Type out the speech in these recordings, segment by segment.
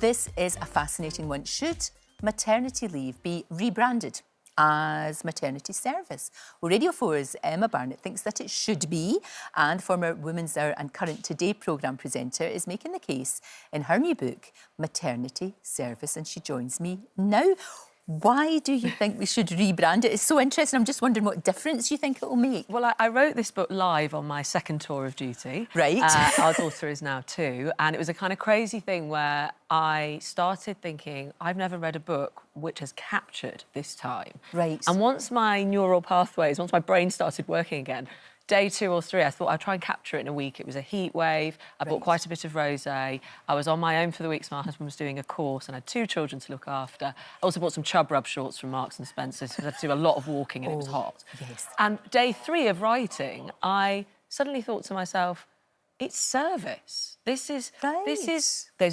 This is a fascinating one. Should maternity leave be rebranded as maternity service? Well, Radio 4's Emma Barnett thinks that it should be, and former Women's Hour and Current Today programme presenter is making the case in her new book, Maternity Service, and she joins me now. Why do you think we should rebrand it? It's so interesting. I'm just wondering what difference you think it will make. Well, I wrote this book live on my second tour of duty. Right. Our daughter is now 2, and it was a kind of crazy thing where I started thinking, I've never read a book which has captured this time. Right. And once my neural pathways, once my brain started working again, day 2 or 3, I thought I'd try and capture it in a week. It was a heat wave. I bought quite a bit of rosé. I was on my own for the week, so my husband was doing a course and I had 2 children to look after. I also bought some Chub Rub shorts from Marks and Spencer's because I had to do a lot of walking and it was hot. Yes. And day 3 of writing, I suddenly thought to myself, it's service. There's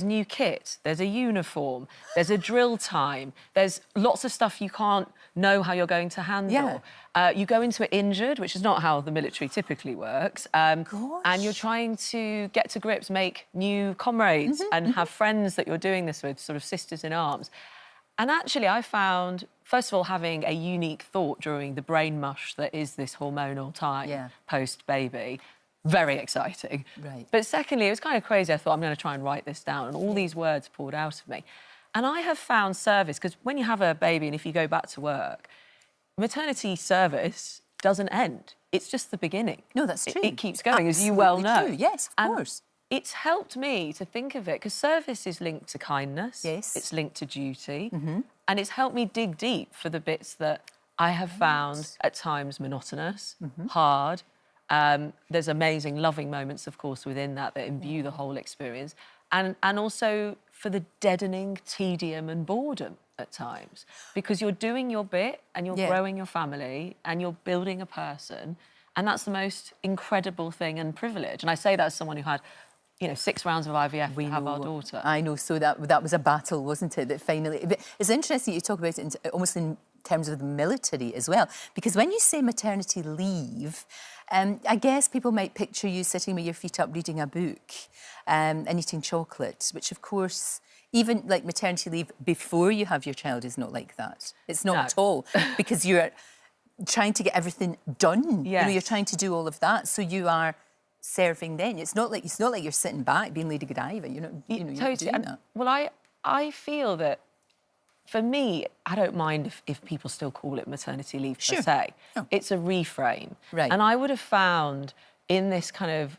new kit, there's a uniform, there's a drill time, there's lots of stuff you can't know how you're going to handle. Yeah. You go into it injured, which is not how the military typically works. And you're trying to get to grips, make new comrades and have friends that you're doing this with, sort of sisters in arms. And actually, I found, first of all, having a unique thought during the brain mush that is this hormonal time post-baby, very exciting. Right. But secondly, it was kind of crazy. I thought, I'm going to try and write this down, and all these words poured out of me. And I have found service, because when you have a baby and if you go back to work, maternity service doesn't end. It's just the beginning. No, that's true. It keeps going, as you well know. True. Yes, of course. It's helped me to think of it, because service is linked to kindness. Yes. It's linked to duty. And it's helped me dig deep for the bits that I have found at times monotonous, hard. There's amazing, loving moments, of course, within that imbue the whole experience. And also for the deadening tedium and boredom at times. Because you're doing your bit and you're growing your family and you're building a person. And that's the most incredible thing and privilege. And I say that as someone who had, you know, 6 rounds of IVF to have our daughter. I know, so that was a battle, wasn't it, that finally... But it's interesting you talk about it almost in terms of the military as well, because when you say maternity leave, I guess people might picture you sitting with your feet up reading a book and eating chocolate, which, of course, even like maternity leave before you have your child is not like that. It's not at all, because you're trying to get everything done. Yes. You know, you're trying to do all of that, so you are serving then. It's not like you're sitting back being Lady Godiva. You're not, you're totally doing that. Well, I feel that for me, I don't mind if people still call it maternity leave per se. Oh. It's a reframe. Right. And I would have found in this kind of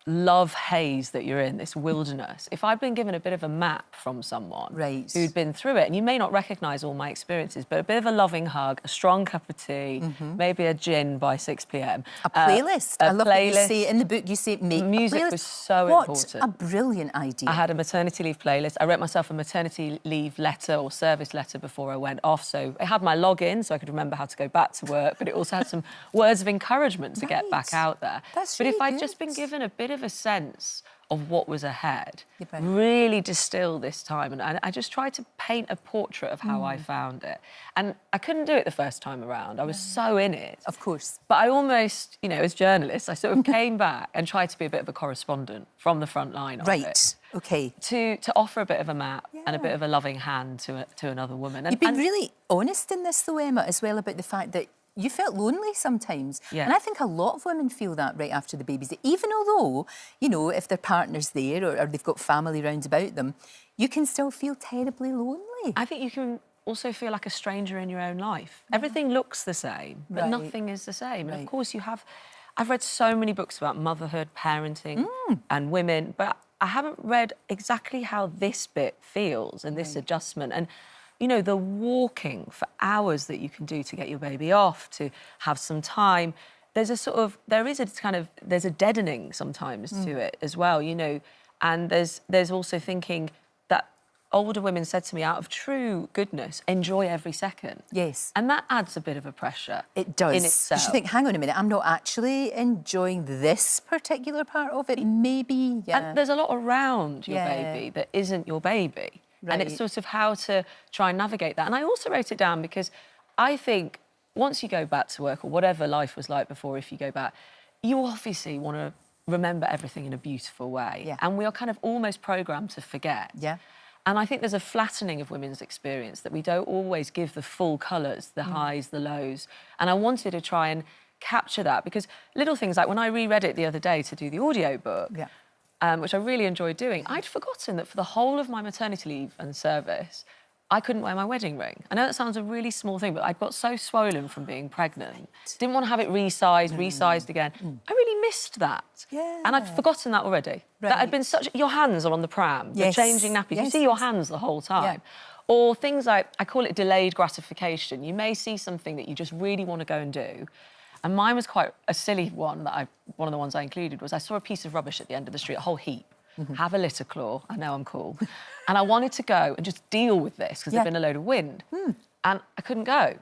love haze that you're in, this wilderness, if I'd been given a bit of a map from someone who'd been through it, and you may not recognise all my experiences, but a bit of a loving hug, a strong cup of tea, maybe a gin by 6 p.m. A playlist. I love what you say in the book. You say make music a playlist. was so important. What a brilliant idea. I had a maternity leave playlist. I wrote myself a maternity leave letter or service letter before I went off. So it had my login so I could remember how to go back to work, but it also had some words of encouragement to get back out there. That's but really if I'd good. just been given a bit of a sense of what was ahead, really distill this time, and I just tried to paint a portrait of how I found it. And I couldn't do it the first time around. I was so in it. Of course. But I almost, you know, as journalists, I sort of came back and tried to be a bit of a correspondent from the front line of it. OK. To offer a bit of a map and a bit of a loving hand to another woman. You've been really honest in this, though, Emma, as well, about the fact that you felt lonely sometimes. Yeah. And I think a lot of women feel that right after the babies. Even although, you know, if their partner's there or they've got family round about them, you can still feel terribly lonely. I think you can also feel like a stranger in your own life. Everything looks the same, but nothing is the same. And of course you have... I've read so many books about motherhood, parenting and women, but I haven't read exactly how this bit feels and this adjustment. And you know, the walking for hours that you can do to get your baby off, to have some time. There's a deadening sometimes to it as well, you know. And there's also thinking that older women said to me, out of true goodness, enjoy every second. Yes. And that adds a bit of a pressure. It does. In itself. You think, hang on a minute, I'm not actually enjoying this particular part of it, maybe. And there's a lot around your baby that isn't your baby. And it's sort of how to try and navigate that. And I also wrote it down because I think once you go back to work, or whatever life was like before, if you go back, you obviously want to remember everything in a beautiful way. And we are kind of almost programmed to forget. And I think there's a flattening of women's experience, that we don't always give the full colours, the highs, the lows. And I wanted to try and capture that, because little things like when I reread it the other day to do the audiobook, which I really enjoyed doing, I'd forgotten that for the whole of my maternity leave and service, I couldn't wear my wedding ring. I know that sounds a really small thing, but I got so swollen from being pregnant. Didn't want to have it resized again. I really missed that. Yeah. And I'd forgotten that already. That had been such... Your hands are on the pram, you're changing nappies. You see your hands the whole time. Or things like, I call it delayed gratification. You may see something that you just really want to go and do. And mine was quite a silly one, one of the ones I included was I saw a piece of rubbish at the end of the street, a whole heap. Have a litter claw, I know I'm cool. And I wanted to go and just deal with this because there'd been a load of wind. And I couldn't go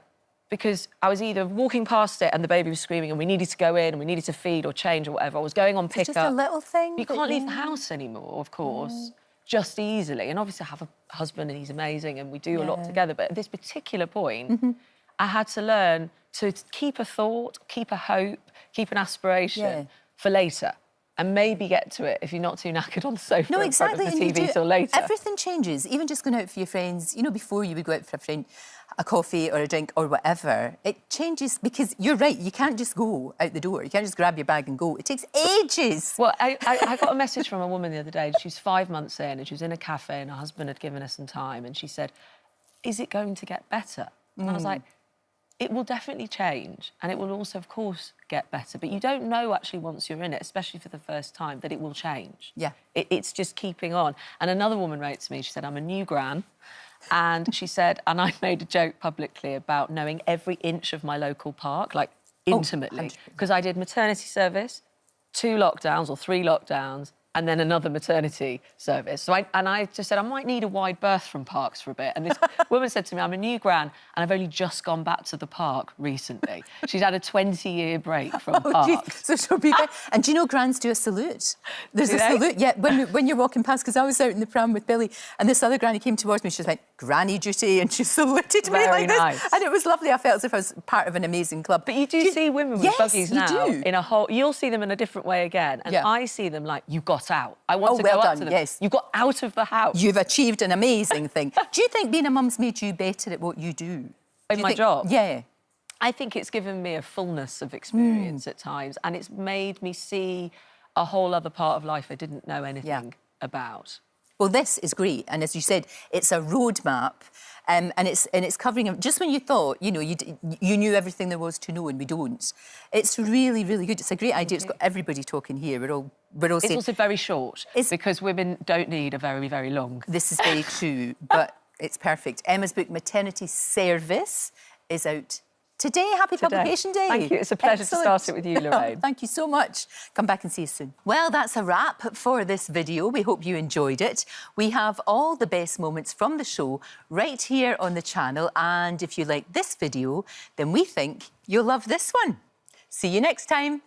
because I was either walking past it and the baby was screaming and we needed to go in and we needed to feed or change or whatever. I was going on pickup. It's just a little thing. You can't leave the house anymore, of course, just easily. And obviously I have a husband and he's amazing and we do a lot together. But at this particular point, I had to learn to keep a thought, keep a hope, keep an aspiration for later. And maybe get to it if you're not too knackered on the sofa in front of the TV till later. Everything changes. Even just going out for your friends, you know, before you would go out for a friend, a coffee or a drink or whatever, it changes because you're right, you can't just go out the door. You can't just grab your bag and go. It takes ages. Well, I got a message from a woman the other day. She was 5 months in and she was in a cafe and her husband had given her some time and she said, is it going to get better? And I was like, it will definitely change and it will also, of course, get better. But you don't know actually once you're in it, especially for the first time, that it will change. Yeah. It's just keeping on. And another woman wrote to me, she said, I'm a new gran. And she said, and I made a joke publicly about knowing every inch of my local park, like intimately. Because I did maternity service, 2 lockdowns or 3 lockdowns, and then another maternity service. So I just said, I might need a wide berth from parks for a bit. And this woman said to me, I'm a new gran and I've only just gone back to the park recently. She's had a 20-year break from parks. So she'll be back. And do you know grans do a salute? There's a salute, when you're walking past, because I was out in the pram with Billy and this other granny came towards me, she was like, granny duty, and she saluted me like this. And it was lovely. I felt as if I was part of an amazing club. But you do see women with buggies now in a whole... You'll see them in a different way again. And I see them like, you got out. I want to go up to them. Yes. You got out of the house. You've achieved an amazing thing. Do you think being a mum's made you better at what you do? In my job? Yeah. I think it's given me a fullness of experience at times and it's made me see a whole other part of life I didn't know anything about. Well, this is great. And as you said, it's a roadmap and it's covering... Just when you thought, you know, you knew everything there was to know and we don't. It's really, really good. It's a great idea. It's got everybody talking here. We're all It's also very short because women don't need a very, very long... This is very true, but it's perfect. Emma's book, Maternity Service, is out today. Happy Publication Day. Thank you. It's a pleasure to start it with you, Lorraine. Thank you so much. Come back and see you soon. Well, that's a wrap for this video. We hope you enjoyed it. We have all the best moments from the show right here on the channel. And if you like this video, then we think you'll love this one. See you next time.